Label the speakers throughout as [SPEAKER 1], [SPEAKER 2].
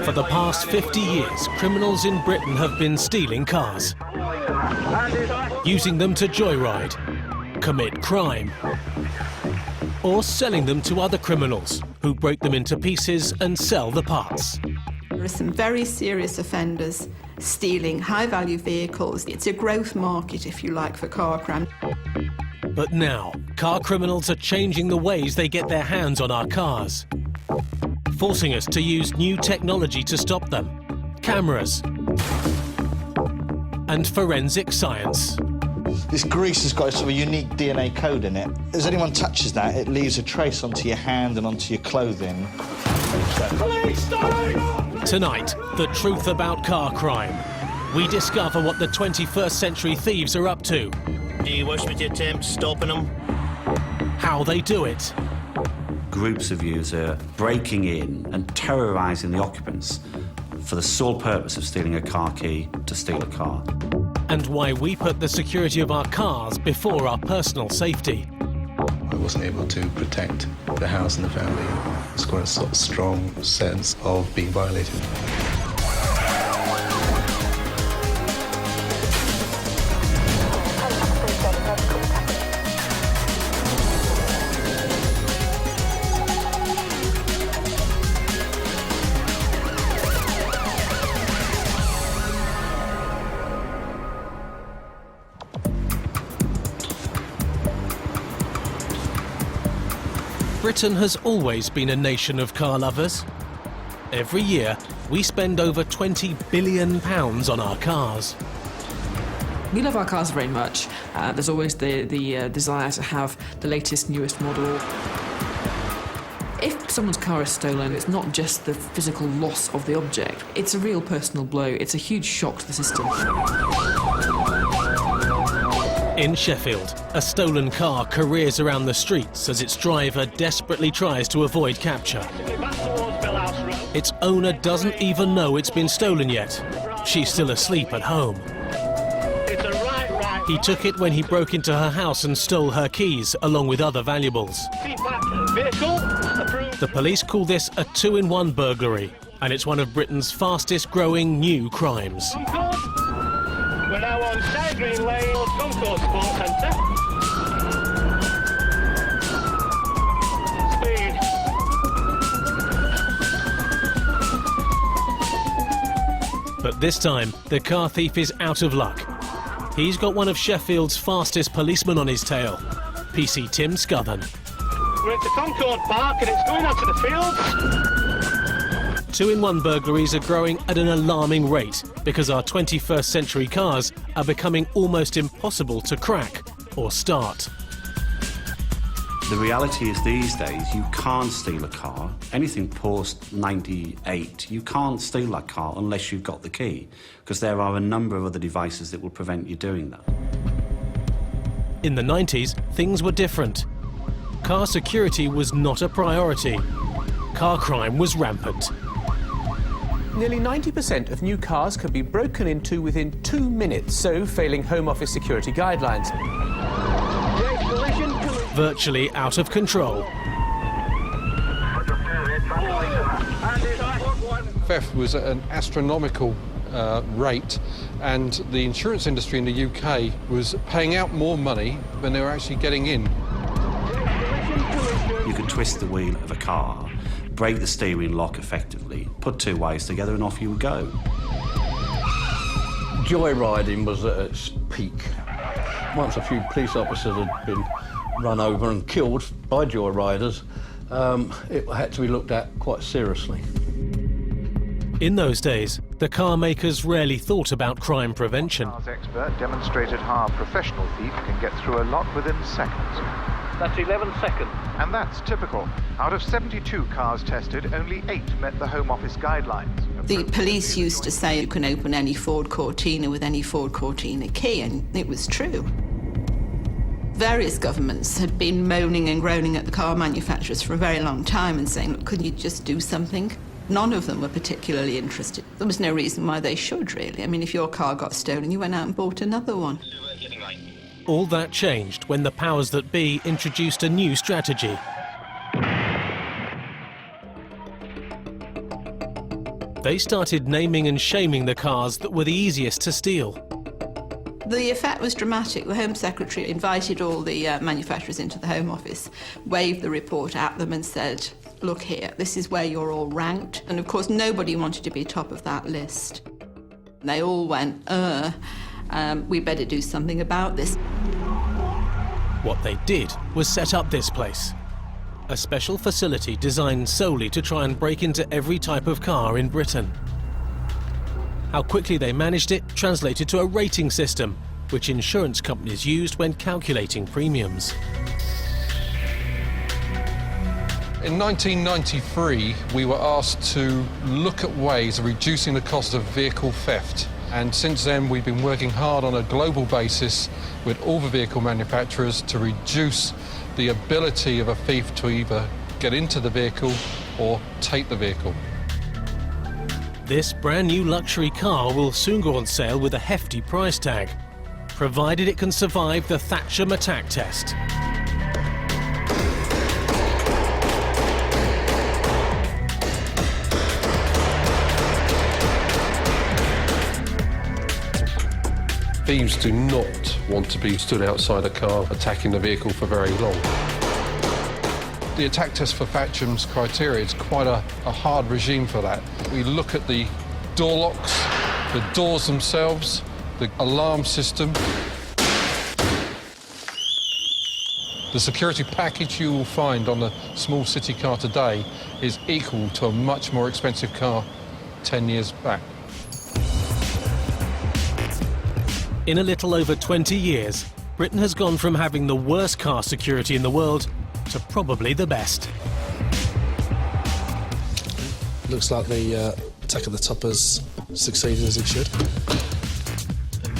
[SPEAKER 1] For the past 50 years, criminals in Britain have been stealing cars, using them to joyride, commit crime, or selling them to other criminals who break them into pieces and sell the parts.
[SPEAKER 2] There are some very serious offenders stealing high-value vehicles. It's a growth market, if you like, for car crime.
[SPEAKER 1] But now, car criminals are changing the ways they get their hands on our cars, forcing us to use new technology to stop them. Cameras and forensic science.
[SPEAKER 3] This grease has got a sort of a unique DNA code in it. As anyone touches that, it leaves a trace onto your hand and onto your clothing.
[SPEAKER 1] Tonight, the truth about car crime. We discover what the 21st century thieves are up to.
[SPEAKER 4] Do you wish me to attempt stopping them?
[SPEAKER 1] How they do it.
[SPEAKER 5] Groups of youths are breaking in and terrorising the occupants for the sole purpose of stealing a car key to steal a car.
[SPEAKER 1] And why we put the security of our cars before our personal safety.
[SPEAKER 6] I wasn't able to protect the house and the family. It's got a sort of strong sense of being violated.
[SPEAKER 1] Britain has always been a nation of car lovers. Every year, we spend over £20 billion on our cars.
[SPEAKER 7] We love our cars very much. There's always the desire to have the latest, newest model. If someone's car is stolen, it's not just the physical loss of the object. It's a real personal blow. It's a huge shock to the system.
[SPEAKER 1] In Sheffield, a stolen car careers around the streets as its driver desperately tries to avoid capture. Its owner doesn't even know it's been stolen yet. She's still asleep at home. He took it when he broke into her house and stole her keys, along with other valuables. The police call this a two-in-one burglary, and it's one of Britain's fastest-growing new crimes.
[SPEAKER 4] We're now on Side Green Lane, Concourse Sports Centre. Speed.
[SPEAKER 1] But this time, the car thief is out of luck. He's got one of Sheffield's fastest policemen on his tail, PC Tim Scothern.
[SPEAKER 4] We're at the Concord Park and it's going out to the fields.
[SPEAKER 1] Two-in-one burglaries are growing at an alarming rate because our 21st century cars are becoming almost impossible to crack or start.
[SPEAKER 5] The reality is these days you can't steal a car. Anything post 98, you can't steal that car unless you've got the key, because there are a number of other devices that will prevent you doing that.
[SPEAKER 1] In the 90s, things were different. Car security was not a priority. Car crime was rampant.
[SPEAKER 8] Nearly 90% of new cars can be broken into within 2 minutes, so failing Home Office security guidelines.
[SPEAKER 1] Virtually out of control.
[SPEAKER 9] Theft was at an astronomical rate, and the insurance industry in the UK was paying out more money than they were actually getting in.
[SPEAKER 5] You could twist the wheel of a car, break the steering lock effectively, put two wires together and off you would go.
[SPEAKER 10] Joyriding was at its peak. Once a few police officers had been run over and killed by joyriders, it had to be looked at quite seriously.
[SPEAKER 1] In those days, the car makers rarely thought about crime prevention.
[SPEAKER 11] Cars expert demonstrated how a professional thief can get through a lot within seconds.
[SPEAKER 4] That's 11 seconds.
[SPEAKER 11] And that's typical. Out of 72 cars tested, only 8 met the Home Office guidelines.
[SPEAKER 2] The police used to say you can open any Ford Cortina with any Ford Cortina key, and it was true. Various governments had been moaning and groaning at the car manufacturers for a very long time and saying, look, couldn't you just do something? None of them were particularly interested. There was no reason why they should, really. I mean, if your car got stolen, you went out and bought another one.
[SPEAKER 1] All that changed when the powers that be introduced a new strategy. They started naming and shaming the cars that were the easiest to steal.
[SPEAKER 2] The effect was dramatic. The Home Secretary invited all the manufacturers into the Home Office, waved the report at them and said, look here, this is where you're all ranked. And of course, nobody wanted to be top of that list. They all went, we better do something about this.
[SPEAKER 1] What they did was set up this place, a special facility designed solely to try and break into every type of car in Britain. How quickly they managed it translated to a rating system, which insurance companies used when calculating premiums.
[SPEAKER 9] In 1993, we were asked to look at ways of reducing the cost of vehicle theft. And since then, we've been working hard on a global basis with all the vehicle manufacturers to reduce the ability of a thief to either get into the vehicle or take the vehicle.
[SPEAKER 1] This brand new luxury car will soon go on sale with a hefty price tag, provided it can survive the Thatcham attack test.
[SPEAKER 9] Thieves do not want to be stood outside a car attacking the vehicle for very long. The attack test for Thatcham's criteria is quite a hard regime for that. We look at the door locks, the doors themselves, the alarm system. The security package you will find on the small city car today is equal to a much more expensive car 10 years back.
[SPEAKER 1] In a little over 20 years, Britain has gone from having the worst car security in the world to probably the best.
[SPEAKER 12] Looks like the attack of the top has succeeded as it should.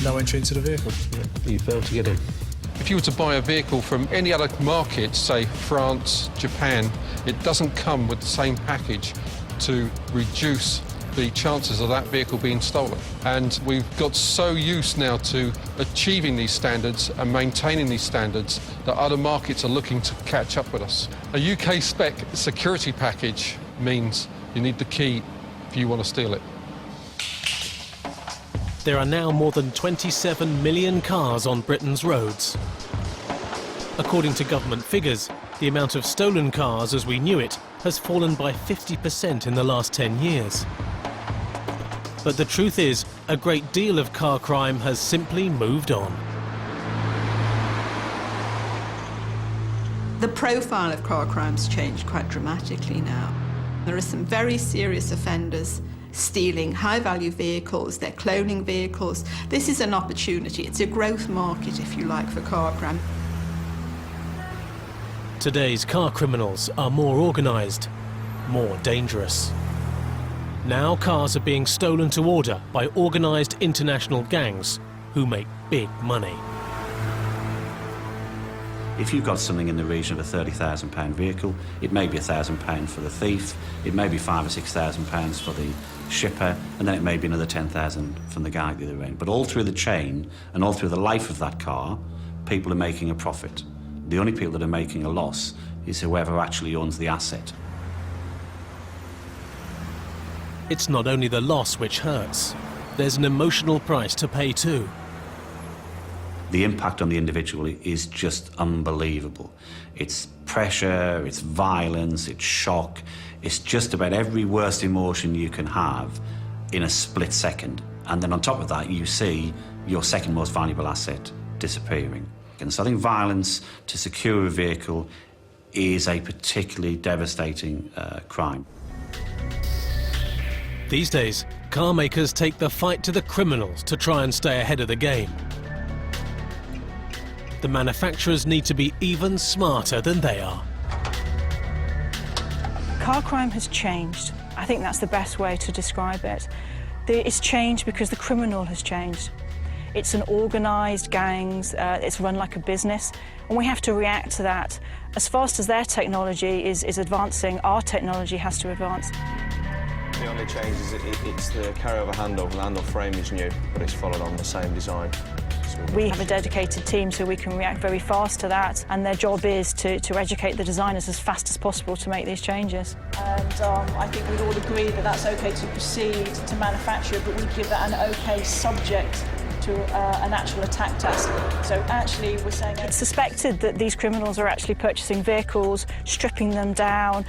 [SPEAKER 12] No entry into the vehicle.
[SPEAKER 10] You failed to get in.
[SPEAKER 9] If you were to buy a vehicle from any other market, say France, Japan, it doesn't come with the same package to reduce the chances of that vehicle being stolen. And we've got so used now to achieving these standards and maintaining these standards that other markets are looking to catch up with us. A UK spec security package means you need the key if you want to steal it.
[SPEAKER 1] There are now more than 27 million cars on Britain's roads. According to government figures, the amount of stolen cars as we knew it has fallen by 50% in the last 10 years. But the truth is, a great deal of car crime has simply moved on.
[SPEAKER 2] The profile of car crime's changed quite dramatically now. There are some very serious offenders stealing high-value vehicles, they're cloning vehicles. This is an opportunity, it's a growth market, if you like, for car crime.
[SPEAKER 1] Today's car criminals are more organised, more dangerous. Now cars are being stolen to order by organised international gangs who make big money.
[SPEAKER 5] If you've got something in the region of a £30,000 vehicle, it may be £1,000 for the thief, it may be £5,000 or £6,000 for the shipper, and then it may be another £10,000 from the guy at the other end. But all through the chain and all through the life of that car, people are making a profit. The only people that are making a loss is whoever actually owns the asset.
[SPEAKER 1] It's not only the loss which hurts, there's an emotional price to pay too.
[SPEAKER 5] The impact on the individual is just unbelievable. It's pressure, it's violence, it's shock. It's just about every worst emotion you can have in a split second. And then on top of that, you see your second most valuable asset disappearing. And so I think violence to secure a vehicle is a particularly devastating crime.
[SPEAKER 1] These days, car makers take the fight to the criminals to try and stay ahead of the game. The manufacturers need to be even smarter than they are.
[SPEAKER 13] Car crime has changed. I think that's the best way to describe it. It's changed because the criminal has changed. It's an organised gangs, it's run like a business, and we have to react to that. As fast as their technology is advancing, our technology has to advance.
[SPEAKER 14] The only change is it's the carryover handle. The handle frame is new, but it's followed on the same design.
[SPEAKER 13] We have a dedicated team so we can react very fast to that, and their job is to educate the designers as fast as possible to make these changes. And I think we'd all agree that that's OK to proceed to manufacture, but we'd give that an OK subject to an actual attack test. So actually we're saying it's suspected that these criminals are actually purchasing vehicles, stripping them down,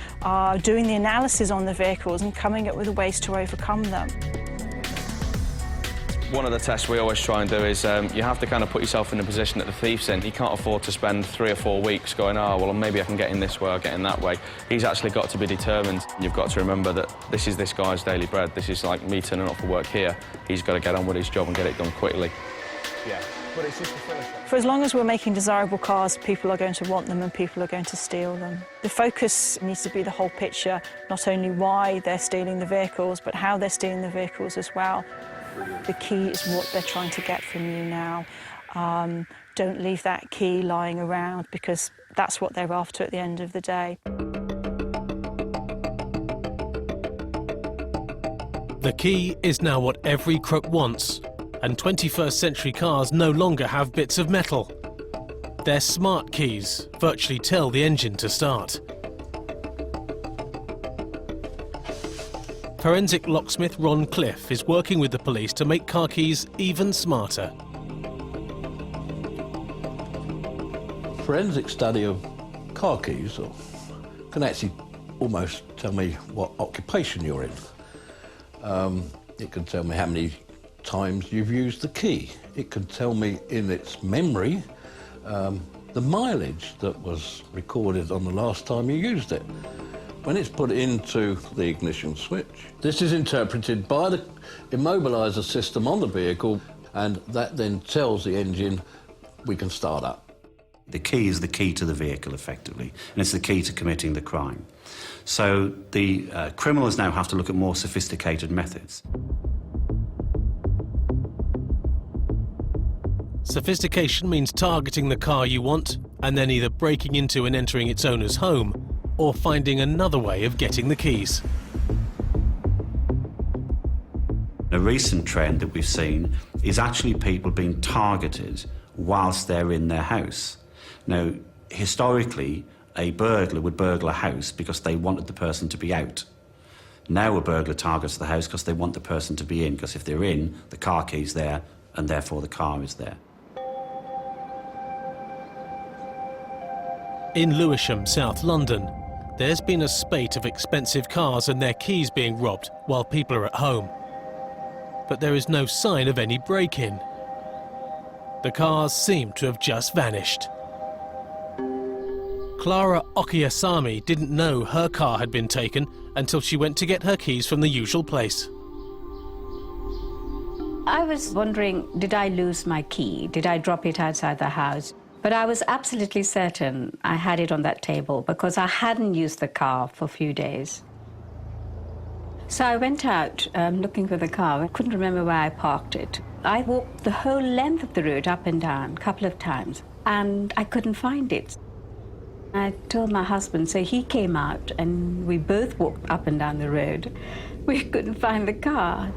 [SPEAKER 13] doing the analysis on the vehicles and coming up with ways to overcome them.
[SPEAKER 14] One of the tests we always try and do is you have to kind of put yourself in the position that the thief's in. He can't afford to spend 3 or 4 weeks going, oh, well, maybe I can get in this way or get in that way. He's actually got to be determined. You've got to remember that this is this guy's daily bread. This is like me turning up for work here. He's got to get on with his job and get it done quickly.
[SPEAKER 8] Yeah, but it's just a finish.
[SPEAKER 13] For as long as we're making desirable cars, people are going to want them and people are going to steal them. The focus needs to be the whole picture, not only why they're stealing the vehicles, but how they're stealing the vehicles as well. The key is what they're trying to get from you now. Don't leave that key lying around, because that's what they're after at the end of the day.
[SPEAKER 1] The key is now what every crook wants, and 21st century cars no longer have bits of metal. Their smart keys virtually tell the engine to start. Forensic locksmith Ron Cliff is working with the police to make car keys even smarter.
[SPEAKER 10] Forensic study of car keys can actually almost tell me what occupation you're in. It can tell me how many times you've used the key. It can tell me in its memory the mileage that was recorded on the last time you used it. When it's put into the ignition switch, this is interpreted by the immobiliser system on the vehicle, and that then tells the engine we can start up.
[SPEAKER 5] The key is the key to the vehicle, effectively, and it's the key to committing the crime. So the criminals now have to look at more sophisticated methods.
[SPEAKER 1] Sophistication means targeting the car you want and then either breaking into and entering its owner's home or finding another way of getting the keys.
[SPEAKER 5] A recent trend that we've seen is actually people being targeted whilst they're in their house. Now, historically, a burglar would burgle a house because they wanted the person to be out. Now a burglar targets the house because they want the person to be in, because if they're in, the car key's there, and therefore the car is there.
[SPEAKER 1] In Lewisham, South London, there's been a spate of expensive cars and their keys being robbed while people are at home. But there is no sign of any break-in. The cars seem to have just vanished. Clara Okiasami didn't know her car had been taken until she went to get her keys from the usual place.
[SPEAKER 15] I was wondering, did I lose my key? Did I drop it outside the house? But I was absolutely certain I had it on that table because I hadn't used the car for a few days. So I went out looking for the car. I couldn't remember where I parked it. I walked the whole length of the road up and down a couple of times, and I couldn't find it. I told my husband, so he came out, and we both walked up and down the road. We couldn't find the car.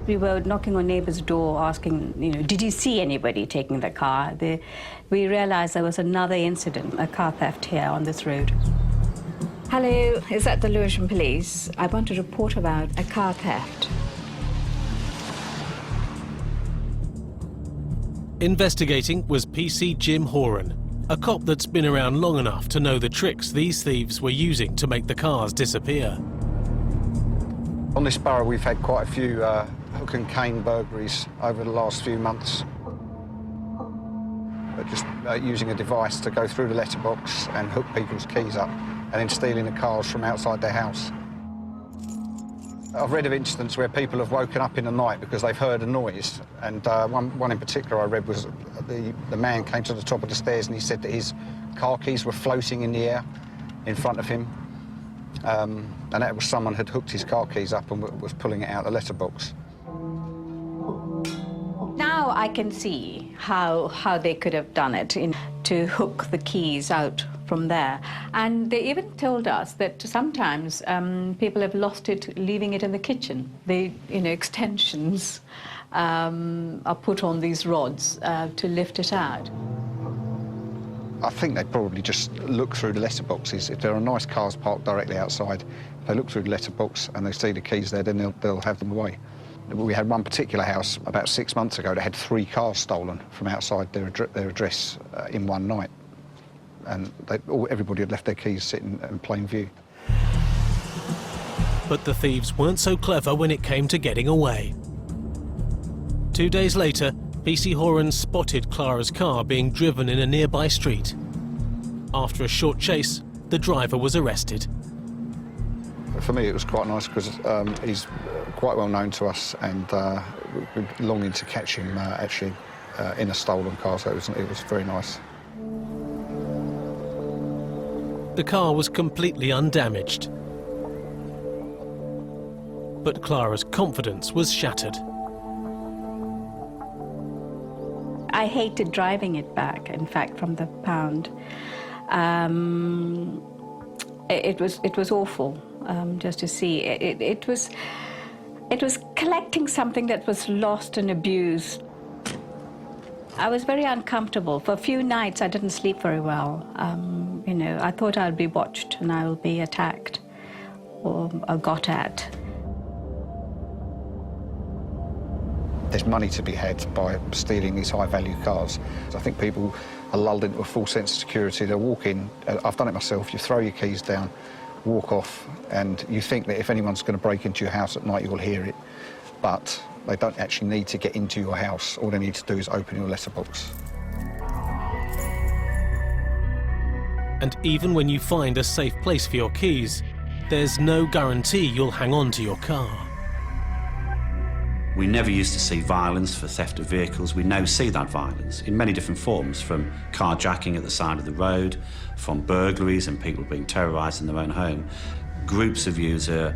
[SPEAKER 15] We were knocking on neighbours' door asking, did you see anybody taking the car? We realised there was another incident, a car theft here on this road. Hello, is that the Lewisham Police? I want to report about a car theft.
[SPEAKER 1] Investigating was PC Jim Horan, a cop that's been around long enough to know the tricks these thieves were using to make the cars disappear.
[SPEAKER 16] On this borough, we've had quite a few hook and cane burglaries over the last few months. Just using a device to go through the letterbox and hook people's keys up, and then stealing the cars from outside their house. I've read of incidents where people have woken up in the night because they've heard a noise, and one in particular I read was the man came to the top of the stairs and he said that his car keys were floating in the air in front of him. And that was someone had hooked his car keys up and was pulling it out the letterbox.
[SPEAKER 15] Now I can see how they could have done it to hook the keys out from there. And they even told us that sometimes people have lost it leaving it in the kitchen. Extensions are put on these rods to lift it out?
[SPEAKER 16] I think they probably just look through the letterboxes. If there are nice cars parked directly outside, they look through the letterbox and they see the keys there, then they'll have them away. We had one particular house about 6 months ago that had 3 cars stolen from outside their address in one night. And everybody had left their keys sitting in plain view.
[SPEAKER 1] But the thieves weren't so clever when it came to getting away. 2 days later, PC Horan spotted Clara's car being driven in a nearby street. After a short chase, the driver was arrested.
[SPEAKER 16] For me, it was quite nice because he's quite well known to us, and we're longing to catch him actually in a stolen car, so it was very nice.
[SPEAKER 1] The car was completely undamaged. But Clara's confidence was shattered.
[SPEAKER 15] I hated driving it back, in fact, from the pound. It was awful just to see. It was collecting something that was lost and abused. I was very uncomfortable. For a few nights, I didn't sleep very well. You know, I thought I'd be watched and I will be attacked or got at.
[SPEAKER 16] There's money to be had by stealing these high-value cars. I think people are lulled into a false sense of security. They'll walk in, I've done it myself, you throw your keys down, walk off, and you think that if anyone's going to break into your house at night, you'll hear it. But they don't actually need to get into your house. All they need to do is open your letterbox.
[SPEAKER 1] And even when you find a safe place for your keys, there's no guarantee you'll hang on to your car.
[SPEAKER 5] We never used to see violence for theft of vehicles. We now see that violence in many different forms, from carjacking at the side of the road, from burglaries and people being terrorised in their own home. Groups of youths are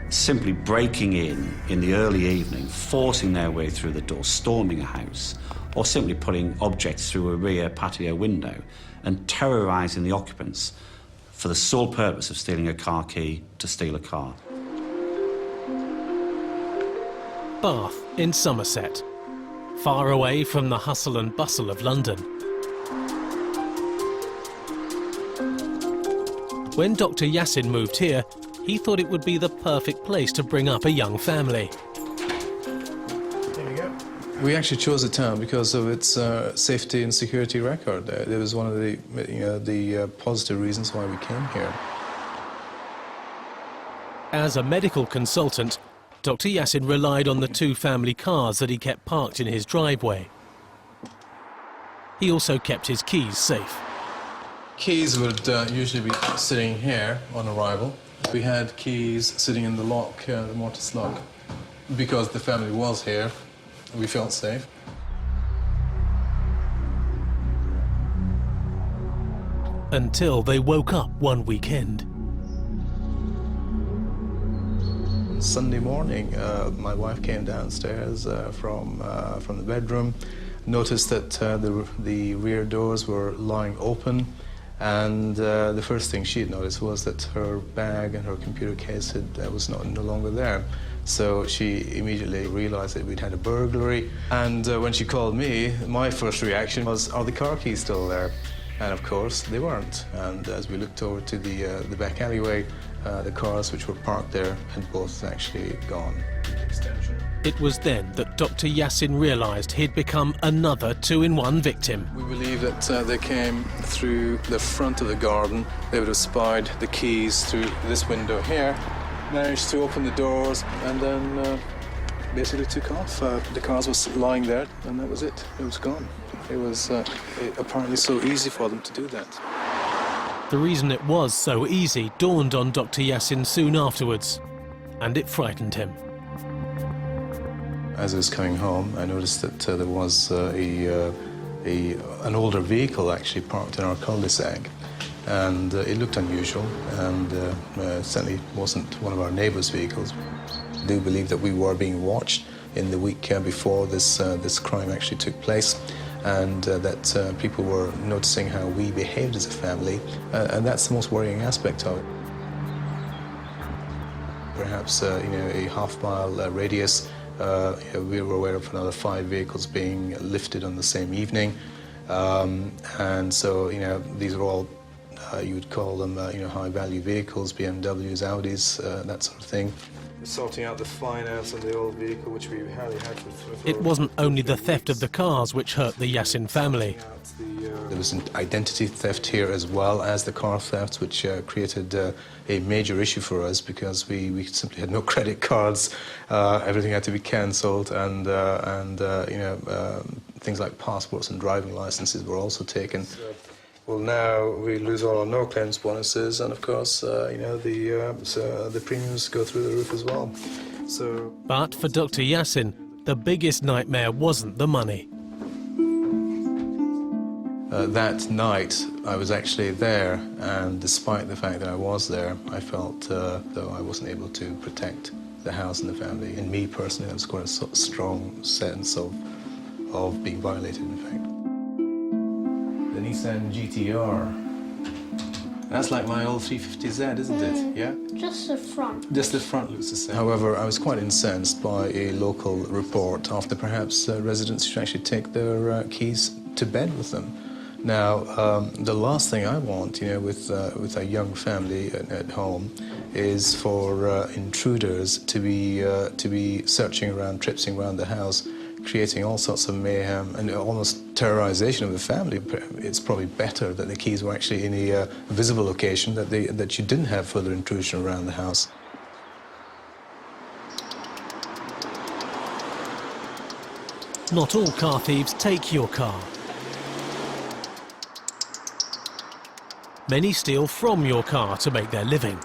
[SPEAKER 5] simply breaking in the early evening, forcing their way through the door, storming a house, or simply putting objects through a rear patio window and terrorising the occupants for the sole purpose of stealing a car key to steal a car.
[SPEAKER 1] Bath in Somerset, far away from the hustle and bustle of London. When Dr. Yassin moved here, he thought it would be the perfect place to bring up a young family.
[SPEAKER 6] There we go. We actually chose the town because of its safety and security record. It was one of the positive reasons why we came here.
[SPEAKER 1] As a medical consultant, Dr. Yassin relied on the 2 family cars that he kept parked in his driveway. He also kept his keys safe.
[SPEAKER 6] Keys would usually be sitting here on arrival. We had keys sitting in the lock, the mortise lock. Because the family was here, we felt safe.
[SPEAKER 1] Until they woke up one weekend.
[SPEAKER 6] Sunday morning, my wife came downstairs from the bedroom, noticed that the rear doors were lying open, and the first thing she had noticed was that her bag and her computer case was no longer there. So she immediately realized that we'd had a burglary, and when she called me, my first reaction was, are the car keys still there? And of course, they weren't. And as we looked over to the back alleyway, the cars which were parked there had both actually gone.
[SPEAKER 1] It was then that Dr. Yassin realised he'd become another 2-in-1 victim.
[SPEAKER 6] We believe that they came through the front of the garden. They would have spied the keys through this window here, managed to open the doors, and then basically took off. The cars was lying there, and that was it. It was gone. It was apparently so easy for them to do that.
[SPEAKER 1] The reason it was so easy dawned on Dr. Yassin soon afterwards, and it frightened him.
[SPEAKER 6] As I was coming home, I noticed that there was an older vehicle actually parked in our cul-de-sac, and it looked unusual, and certainly wasn't one of our neighbours' vehicles. I do believe that we were being watched in the week before this crime actually took place, and that people were noticing how we behaved as a family, and that's the most worrying aspect of it. Perhaps a half-mile radius We were aware of another 5 vehicles being lifted on the same evening. And so, these are all, you would call them, high-value vehicles, BMWs, Audis, that sort of thing. Sorting out the finance on the old vehicle, which we hardly had for
[SPEAKER 1] It wasn't only the theft of the cars which hurt the Yassin family.
[SPEAKER 6] There was an identity theft here as well as the car thefts, which created a major issue for us because we simply had no credit cards. Everything had to be cancelled, and things like passports and driving licenses were also taken. Well, now we lose all our no-claims bonuses, and of course, the premiums go through the roof as well. So,
[SPEAKER 1] But for Dr. Yassin, the biggest nightmare wasn't the money.
[SPEAKER 6] That night, I was actually there, and despite the fact that I was there, I felt though I wasn't able to protect the house and the family. And me personally, there was quite a strong sense of being violated, in fact. The Nissan GTR. That's like my old 350Z, isn't it? Yeah?
[SPEAKER 17] Just the front.
[SPEAKER 6] Just the front looks the same. However, I was quite incensed by a local report after perhaps residents should actually take their keys to bed with them. Now, the last thing I want, with a young family at home, is for intruders to be searching around, traipsing around the house, creating all sorts of mayhem and almost terrorization of the family. It's probably better that the keys were actually in a visible location, that you didn't have further intrusion around the house.
[SPEAKER 1] Not all car thieves take your car. Many steal from your car to make their living.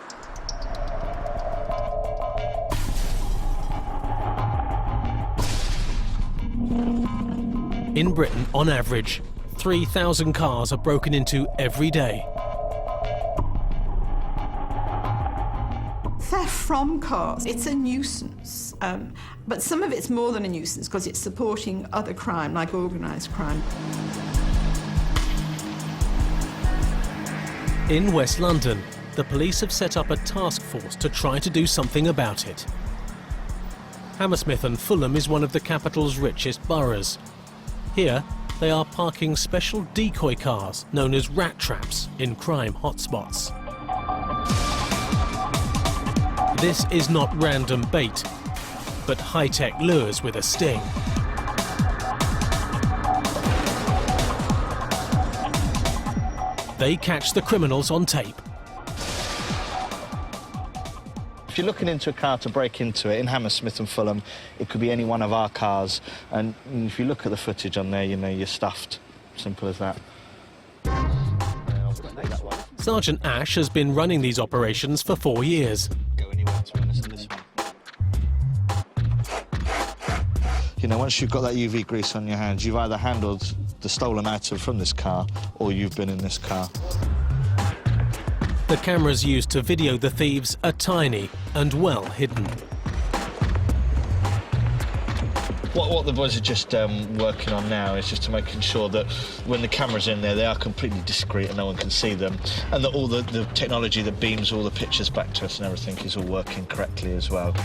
[SPEAKER 1] In Britain, on average, 3,000 cars are broken into every day.
[SPEAKER 2] Theft from cars, it's a nuisance, but some of it's more than a nuisance because it's supporting other crime, like organised crime.
[SPEAKER 1] In West London, the police have set up a task force to try to do something about it. Hammersmith and Fulham is one of the capital's richest boroughs. Here, they are parking special decoy cars known as rat traps in crime hotspots. This is not random bait, but high-tech lures with a sting. They catch the criminals on tape.
[SPEAKER 3] If you're looking into a car to break into it, in Hammersmith and Fulham, it could be any one of our cars. And if you look at the footage on there, you're stuffed. Simple as that.
[SPEAKER 1] Sergeant Ash has been running these operations for 4 years.
[SPEAKER 3] Once you've got that UV grease on your hands, you've either handled the stolen item from this car or you've been in this car.
[SPEAKER 1] The cameras used to video the thieves are tiny and well hidden.
[SPEAKER 3] What the boys are just working on now is just to making sure that when the camera's in there, they are completely discreet and no one can see them, and that all the technology that beams all the pictures back to us and everything is all working correctly as well.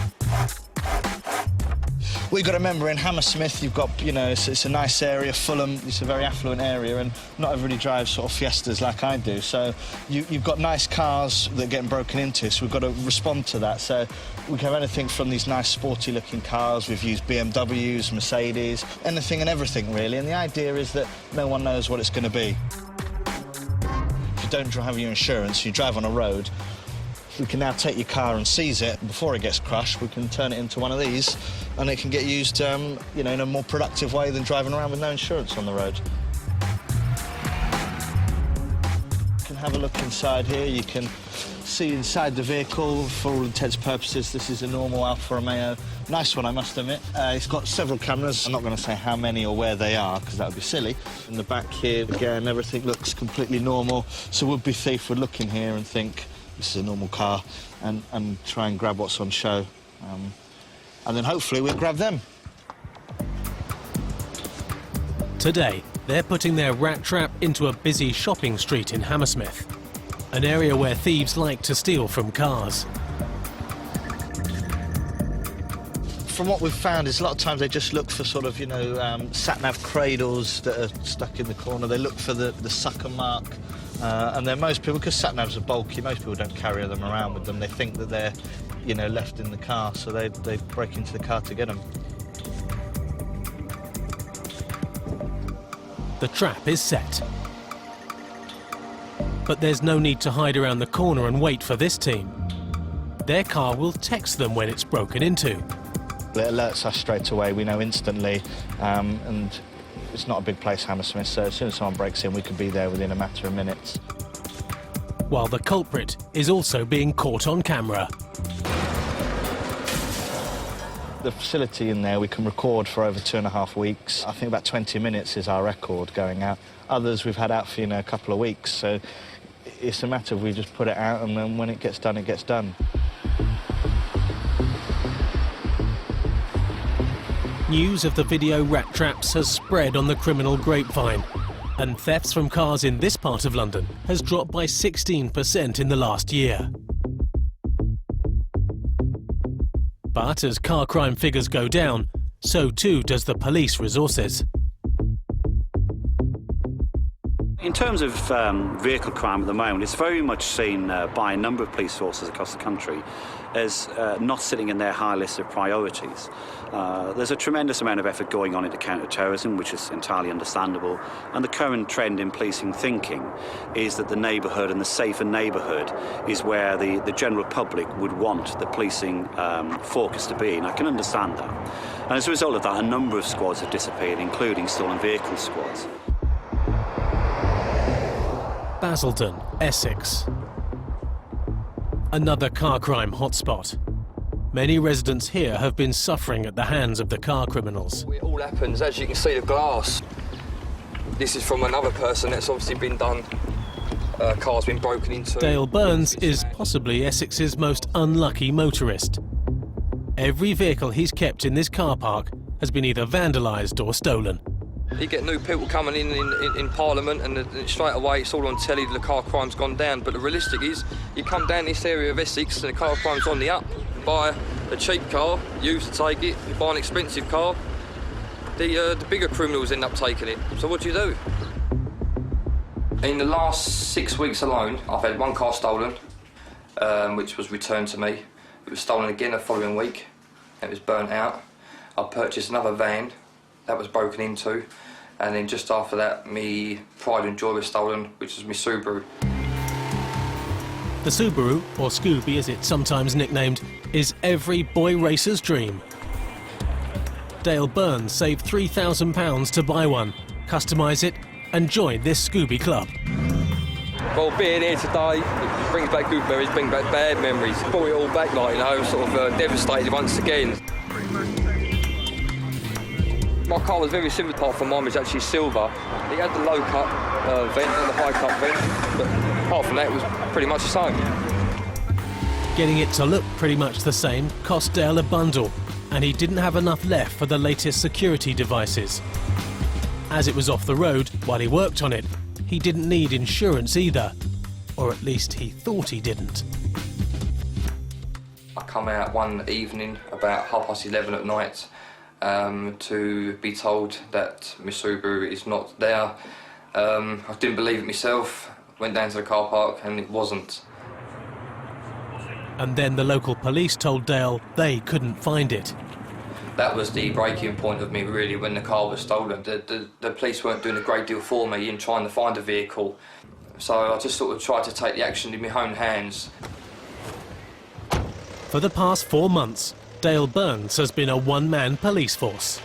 [SPEAKER 3] We've got to remember, in Hammersmith, you've got, it's a nice area. Fulham, it's a very affluent area, and not everybody drives sort of Fiestas like I do. So you've got nice cars that are getting broken into, so we've got to respond to that. So we can have anything from these nice sporty-looking cars. We've used BMWs, Mercedes, anything and everything, really. And the idea is that no one knows what it's going to be. If you don't have your insurance, you drive on a road, we can now take your car and seize it before it gets crushed. We can turn it into one of these, and it can get used, in a more productive way than driving around with no insurance on the road. You can have a look inside here. You can see inside the vehicle. For all intents and purposes, this is a normal Alfa Romeo. Nice one, I must admit. It's got several cameras. I'm not going to say how many or where they are, because that would be silly. In the back here, again, everything looks completely normal. So would-be thief would look in here and think, this is a normal car, and try and grab what's on show. And then hopefully we'll grab them.
[SPEAKER 1] Today, they're putting their rat trap into a busy shopping street in Hammersmith, an area where thieves like to steal from cars.
[SPEAKER 3] From what we've found is a lot of times they just look for sort of, sat-nav cradles that are stuck in the corner. They look for the sucker mark. And then most people, because sat-navs are bulky, most people don't carry them around with them. They think that they're, left in the car, so they break into the car to get them.
[SPEAKER 1] The trap is set. But there's no need to hide around the corner and wait for this team. Their car will text them when it's broken into.
[SPEAKER 3] It alerts us straight away, we know instantly, and it's not a big place, Hammersmith, so as soon as someone breaks in, we could be there within a matter of minutes.
[SPEAKER 1] While the culprit is also being caught on camera.
[SPEAKER 3] The facility in there, we can record for over 2.5 weeks. I think about 20 minutes is our record going out. Others we've had out for, a couple of weeks, so it's a matter of we just put it out, and then when it gets done, it gets done.
[SPEAKER 1] News of the video rat traps has spread on the criminal grapevine, and thefts from cars in this part of London has dropped by 16% in the last year. But as car crime figures go down, so too does the police resources.
[SPEAKER 5] In terms of vehicle crime at the moment, it's very much seen by a number of police forces across the country as not sitting in their high list of priorities. There's a tremendous amount of effort going on into counter-terrorism, which is entirely understandable, and the current trend in policing thinking is that the neighbourhood and the safer neighbourhood is where the general public would want the policing focus to be, and I can understand that. And as a result of that, a number of squads have disappeared, including stolen vehicle squads.
[SPEAKER 1] Basildon, Essex. Another car crime hotspot. Many residents here have been suffering at the hands of the car criminals.
[SPEAKER 17] It all happens, as you can see, the glass. This is from another person that's obviously been done. Car's been broken into.
[SPEAKER 1] Dale Burns is possibly Essex's most unlucky motorist. Every vehicle he's kept in this car park has been either vandalised or stolen.
[SPEAKER 17] You get new people coming in Parliament, and straight away it's all on telly, the car crime's gone down. But the realistic is, you come down this area of Essex and the car crime's on the up. You buy a cheap car, used to take it. You buy an expensive car, the bigger criminals end up taking it. So what do you do? In the last 6 weeks alone, I've had one car stolen, which was returned to me. It was stolen again the following week. It was burnt out. I purchased another van that was broken into, and then just after that, me Pride and Joy was stolen, which was my Subaru.
[SPEAKER 1] The Subaru, or Scooby as it's sometimes nicknamed, is every boy racer's dream. Dale Burns saved £3,000 to buy one, customise it, and join this Scooby club.
[SPEAKER 17] Well, being here today, it brings back good memories, brings back bad memories. Brought it all back, sort of devastated once again. My car was very similar, apart from mine was actually silver. It had the low cut vent and the high cut vent, but apart from that, it was pretty much the same.
[SPEAKER 1] Getting it to look pretty much the same cost Dale a bundle, and he didn't have enough left for the latest security devices. As it was off the road while he worked on it, he didn't need insurance either, or at least he thought he didn't.
[SPEAKER 17] I come out one evening about 11:30 at night to be told that my Subaru is not there. I didn't believe it myself, went down to the car park and it wasn't.
[SPEAKER 1] And then the local police told Dale they couldn't find it.
[SPEAKER 17] That was the breaking point of me, really, when the car was stolen. The police weren't doing a great deal for me in trying to find a vehicle, so I just sort of tried to take the action in my own hands.
[SPEAKER 1] For the past 4 months, Dale Burns has been a one-man police force.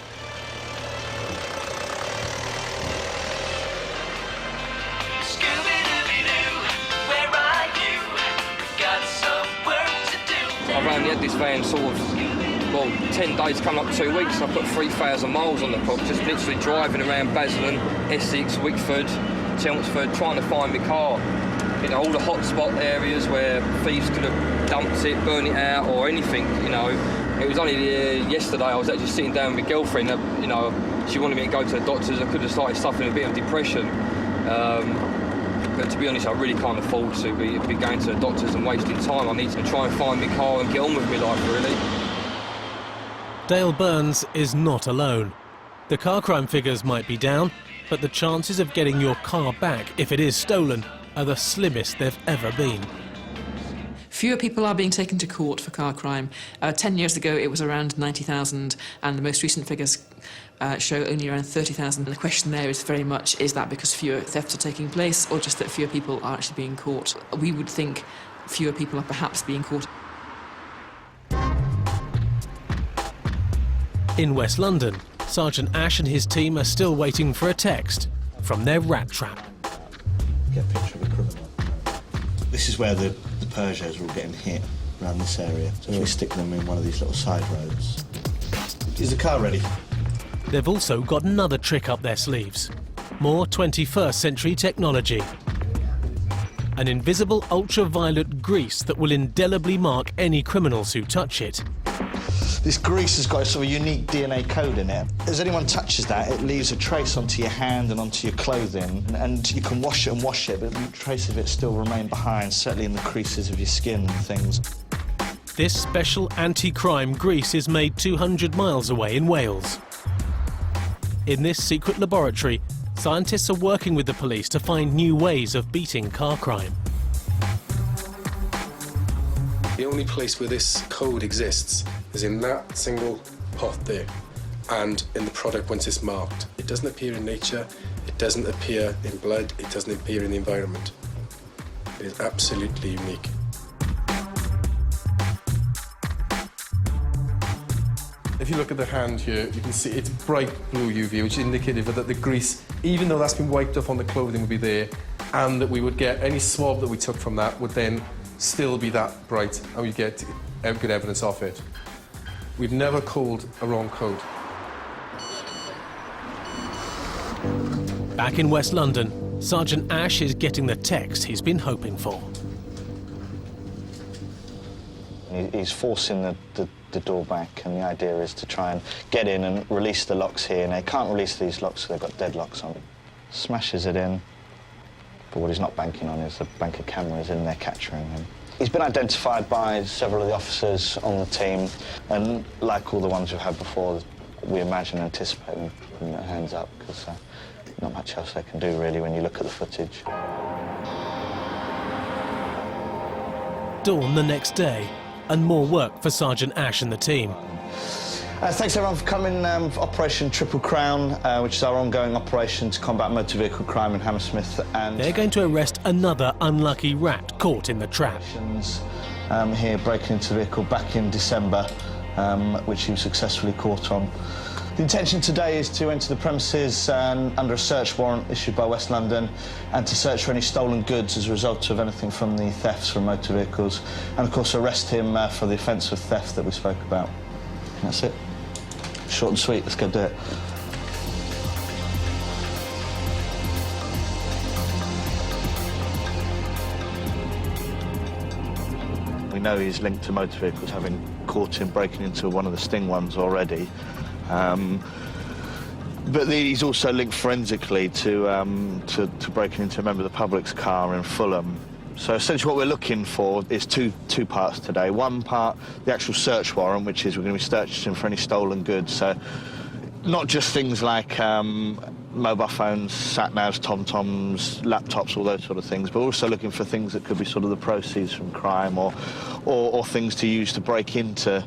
[SPEAKER 17] I've only had this van sort of, 10 days, coming up 2 weeks. I put 3,000 miles on the clock, just literally driving around Basildon, Essex, Wickford, Chelmsford, trying to find my car. All the hotspot areas where thieves could have dumped it, burned it out, or anything, It was only yesterday I was actually sitting down with my girlfriend, she wanted me to go to the doctors. I could have started suffering a bit of depression. But to be honest, I really can't afford to be going to the doctors and wasting time. I need to try and find my car and get on with my life, really.
[SPEAKER 1] Dale Burns is not alone. The car crime figures might be down, but the chances of getting your car back if it is stolen are the slimmest they've ever been.
[SPEAKER 7] Fewer people are being taken to court for car crime. 10 years ago it was around 90,000 and the most recent figures show only around 30,000. And the question there is very much, is that because fewer thefts are taking place or just that fewer people are actually being caught? We would think fewer people are perhaps being caught.
[SPEAKER 1] In West London, Sergeant Ash and his team are still waiting for a text from their rat trap.
[SPEAKER 3] Get a picture of a criminal. This is where the Peugeots are all getting hit around this area. So we stick them in one of these little side roads. Is the car ready?
[SPEAKER 1] They've also got another trick up their sleeves. More 21st century technology. An invisible ultraviolet grease that will indelibly mark any criminals who touch it.
[SPEAKER 3] This grease has got a sort of unique DNA code in it. As anyone touches that, it leaves a trace onto your hand and onto your clothing, and you can wash it, but a trace of it still remain behind, certainly in the creases of your skin and things.
[SPEAKER 1] This special anti-crime grease is made 200 miles away in Wales. In this secret laboratory, scientists are working with the police to find new ways of beating car crime.
[SPEAKER 12] The only place where this code exists is in that single pot there and in the product once it's marked. It doesn't appear in nature, it doesn't appear in blood, it doesn't appear in the environment. It is absolutely unique. If you look at the hand here, you can see it's bright blue UV, which is indicative that the grease, even though that's been wiped off on the clothing, would be there, and that we would get any swab that we took from that would then still be that bright, and we get good evidence of it. We've never called a wrong code.
[SPEAKER 1] Back in West London, Sergeant Ash is getting the text he's been hoping for.
[SPEAKER 3] He's forcing the door back, and the idea is to try and get in and release the locks here, and they can't release these locks because they've got deadlocks on. Smashes it in, but what he's not banking on is the bank of cameras in there capturing him. He's been identified by several of the officers on the team, and like all the ones we've had before, we imagine and anticipate them putting their hands up, because not much else they can do, really, when you look at the footage.
[SPEAKER 1] Dawn the next day, and more work for Sergeant Ash and the team.
[SPEAKER 3] Thanks everyone for coming for Operation Triple Crown, which is our ongoing operation to combat motor vehicle crime in Hammersmith. And
[SPEAKER 1] they're going to arrest another unlucky rat caught in the trap.
[SPEAKER 3] Here breaking into the vehicle back in December, which he was successfully caught on. The intention today is to enter the premises under a search warrant issued by West London, and to search for any stolen goods as a result of anything from the thefts from motor vehicles, and of course arrest him for the offence of theft that we spoke about. And that's it. Short and sweet, let's go do it. We know he's linked to motor vehicles, having caught him breaking into one of the Sting ones already. But he's also linked forensically to breaking into a member of the public's car in Fulham. So essentially what we're looking for is two parts today. One part, the actual search warrant, which is we're going to be searching for any stolen goods. So not just things like mobile phones, sat-navs, tom-toms, laptops, all those sort of things, but also looking for things that could be sort of the proceeds from crime, or things to use to break into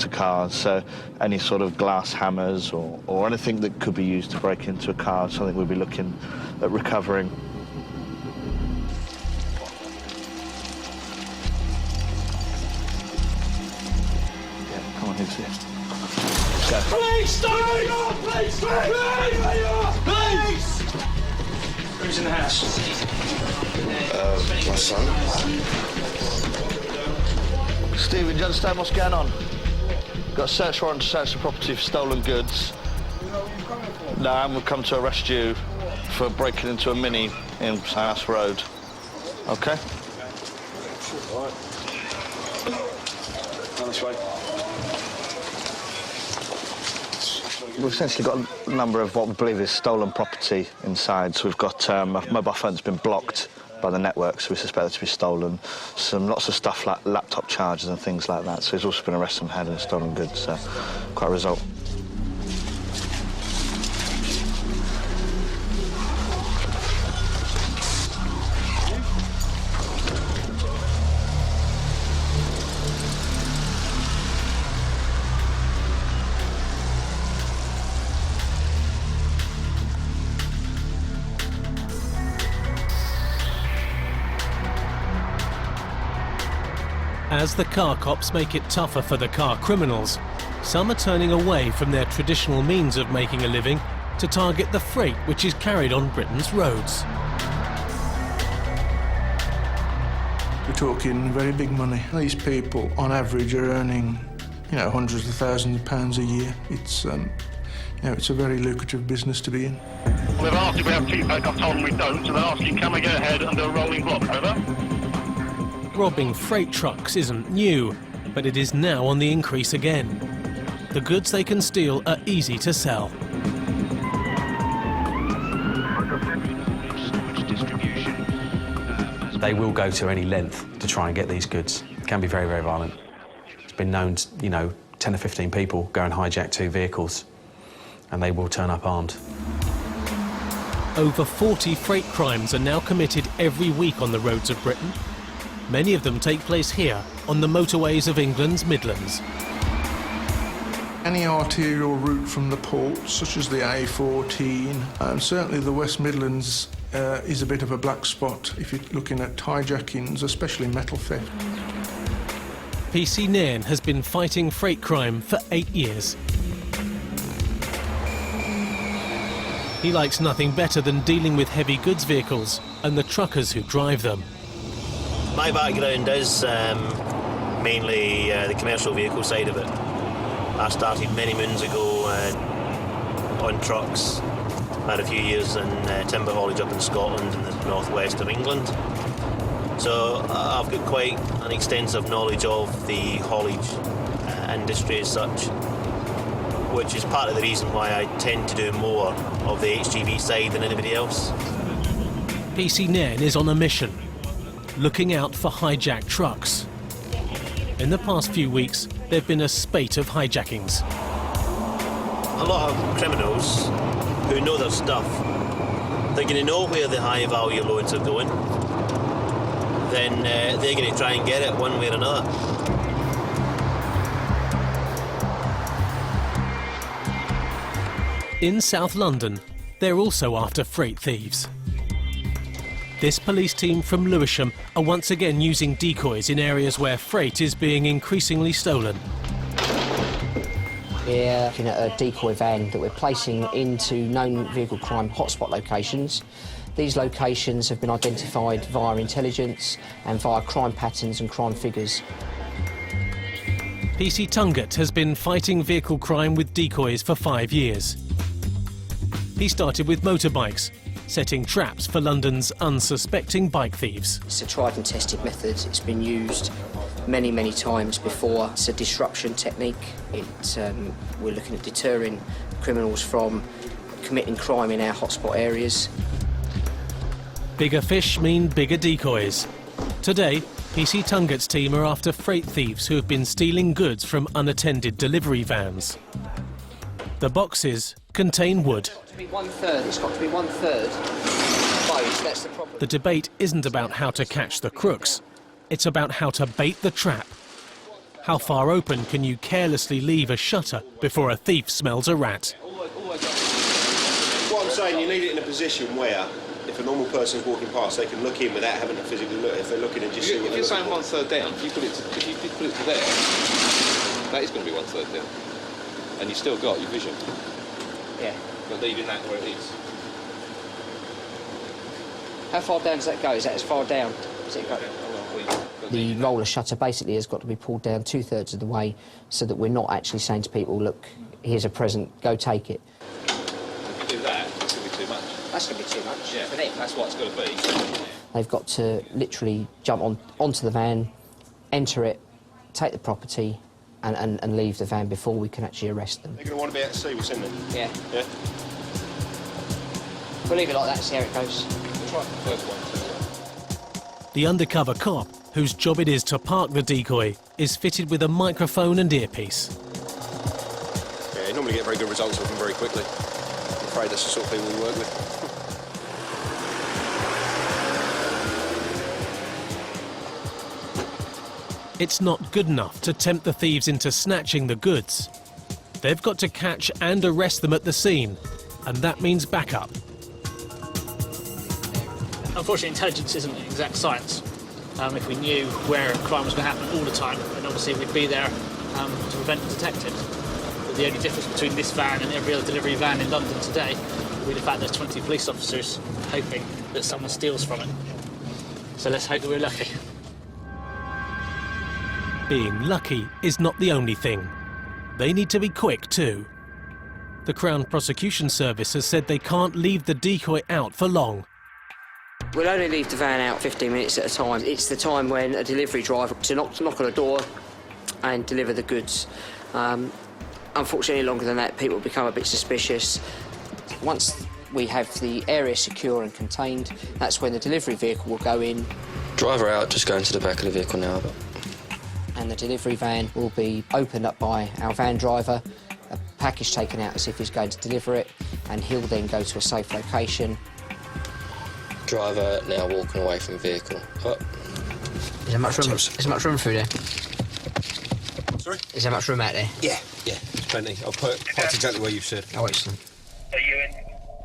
[SPEAKER 3] cars. So any sort of glass hammers or anything that could be used to break into a car, something we'll be looking at recovering. Go.
[SPEAKER 4] Police! Stop! Police! Police! Who's in the house?
[SPEAKER 3] My son. Stephen, do you understand what's going on? Got a search warrant to search the property for stolen goods. No, and we've come to arrest you for breaking into a Mini in House Road. Okay?
[SPEAKER 4] All right. Down this way.
[SPEAKER 3] We've essentially got a number of what we believe is stolen property inside. So we've got a mobile phone that's been blocked by the network, so we suspect it to be stolen. Lots of stuff like laptop chargers and things like that. So he's also been arrested and handling stolen goods. So quite a result.
[SPEAKER 1] As the car cops make it tougher for the car criminals, some are turning away from their traditional means of making a living to target the freight which is carried on Britain's roads.
[SPEAKER 18] We're talking very big money. These people, on average, are earning, you know, hundreds of thousands of pounds a year. It's, you know, it's a very lucrative business to be in.
[SPEAKER 4] We've asked if we have feedback. I've told them we don't, so they're asking, can we go ahead and do a rolling block? Over.
[SPEAKER 1] Robbing freight trucks isn't new, but it is now on the increase again. The goods they can steal are easy to sell.
[SPEAKER 19] They will go to any length to try and get these goods. It can be very, very violent. It's been known, you know, 10 or 15 people go and hijack 2 vehicles, and they will turn up armed.
[SPEAKER 1] Over 40 freight crimes are now committed every week on the roads of Britain. Many of them take place here, on the motorways of England's Midlands.
[SPEAKER 18] Any arterial route from the ports, such as the A14, and certainly the West Midlands is a bit of a black spot if you're looking at hijackings, especially metal theft.
[SPEAKER 1] PC Nairn has been fighting freight crime for 8 years. He likes nothing better than dealing with heavy goods vehicles and the truckers who drive them.
[SPEAKER 20] My background is mainly the commercial vehicle side of it. I started many moons ago on trucks. I had a few years in timber haulage up in Scotland and the northwest of England. So I've got quite an extensive knowledge of the haulage industry as such, which is part of the reason why I tend to do more of the HGV side than anybody else.
[SPEAKER 1] PC Nairn is on a mission, looking out for hijacked trucks. In the past few weeks, there have been a spate of hijackings.
[SPEAKER 20] A lot of criminals who know their stuff, they're going to know where the high value loads are going, then they're going to try and get it one way or another.
[SPEAKER 1] In South London, they're also after freight thieves. This police team from Lewisham are once again using decoys in areas where freight is being increasingly stolen.
[SPEAKER 21] We're looking at a decoy van that we're placing into known vehicle crime hotspot locations. These locations have been identified via intelligence and via crime patterns and crime figures.
[SPEAKER 1] PC Tungat has been fighting vehicle crime with decoys for 5 years. He started with motorbikes, setting traps for London's unsuspecting bike thieves.
[SPEAKER 21] It's a tried and tested method. It's been used many, many times before. It's a disruption technique. We're looking at deterring criminals from committing crime in our hotspot areas.
[SPEAKER 1] Bigger fish mean bigger decoys. Today, PC Tungat's team are after freight thieves who have been stealing goods from unattended delivery vans. The boxes contain wood.
[SPEAKER 21] It's got to be 1/3 closed. That's the problem.
[SPEAKER 1] The debate isn't about how to catch the crooks. It's about how to bait the trap. How far open can you carelessly leave a shutter before a thief smells a rat?
[SPEAKER 22] What I'm saying, you need it in a position where, if a normal person's walking past, they can look in without having to physically look. If they're looking and just see what
[SPEAKER 9] If you're saying 1/3 down, if you put it to there, that is going to be 1/3 down. And you've still got your vision.
[SPEAKER 21] Yeah.
[SPEAKER 9] But leaving that where it is.
[SPEAKER 21] How far down does that go? Is that as far down as it goes? The roller shutter basically has got to be pulled down 2/3 of the way so that we're not actually saying to people, look, here's a present, go take it.
[SPEAKER 9] If you do that, it's going to be too much.
[SPEAKER 21] That's going to be too much for them.
[SPEAKER 9] That's what it's got to be.
[SPEAKER 21] They've got to literally jump onto the van, enter it, take the property, and leave the van before we can actually arrest them.
[SPEAKER 22] They're going to want to be able to see what's in them.
[SPEAKER 21] Yeah.
[SPEAKER 22] Yeah?
[SPEAKER 21] We'll leave it like that, see how it goes.
[SPEAKER 9] Try the first one, too.
[SPEAKER 1] The undercover cop, whose job it is to park the decoy, is fitted with a microphone and earpiece.
[SPEAKER 22] Yeah, you normally get very good results with them very quickly. I'm afraid that's the sort of people we work with.
[SPEAKER 1] It's not good enough to tempt the thieves into snatching the goods. They've got to catch and arrest them at the scene, and that means backup.
[SPEAKER 11] Unfortunately, intelligence isn't an exact science. If we knew where crime was going to happen all the time, then obviously we'd be there to prevent and detect it. But the only difference between this van and every other delivery van in London today would be the fact there's 20 police officers hoping that someone steals from it. So let's hope that we're lucky.
[SPEAKER 1] Being lucky is not the only thing. They need to be quick too. The Crown Prosecution Service has said they can't leave the decoy out for long.
[SPEAKER 21] We'll only leave the van out 15 minutes at a time. It's the time when a delivery driver to knock on a door and deliver the goods. Unfortunately, longer than that, people become a bit suspicious. Once we have the area secure and contained, that's when the delivery vehicle will go in.
[SPEAKER 17] Driver out, just go into the back of the vehicle now.
[SPEAKER 21] And the delivery van will be opened up by our van driver, a package taken out as if he's going to deliver it, and he'll then go to a safe location.
[SPEAKER 17] Driver now walking away from vehicle. Oh.
[SPEAKER 21] Is there much room? Is there much room through there?
[SPEAKER 22] Sorry?
[SPEAKER 21] Is there much room out there?
[SPEAKER 22] Yeah, there's plenty. I'll put exactly where you've said.
[SPEAKER 21] Oh, excellent.
[SPEAKER 11] Are you in?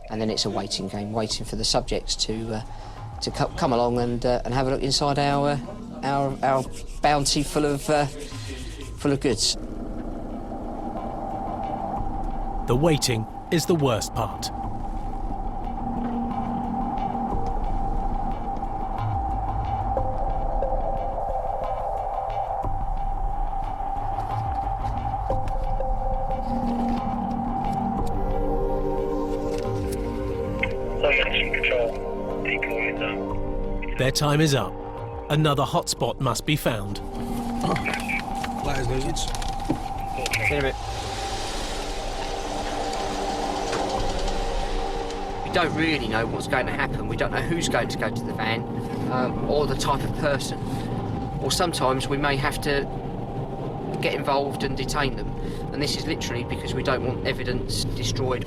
[SPEAKER 21] And then it's a waiting game, waiting for the subjects to come along and have a look inside our bounty full of goods.
[SPEAKER 1] The waiting is the worst part. Their time is up. Another hotspot must be found.
[SPEAKER 22] Layers losers.
[SPEAKER 21] See you in a bit. We don't really know what's going to happen. We don't know who's going to go to the van or the type of person. Or sometimes we may have to get involved and detain them. And this is literally because we don't want evidence destroyed.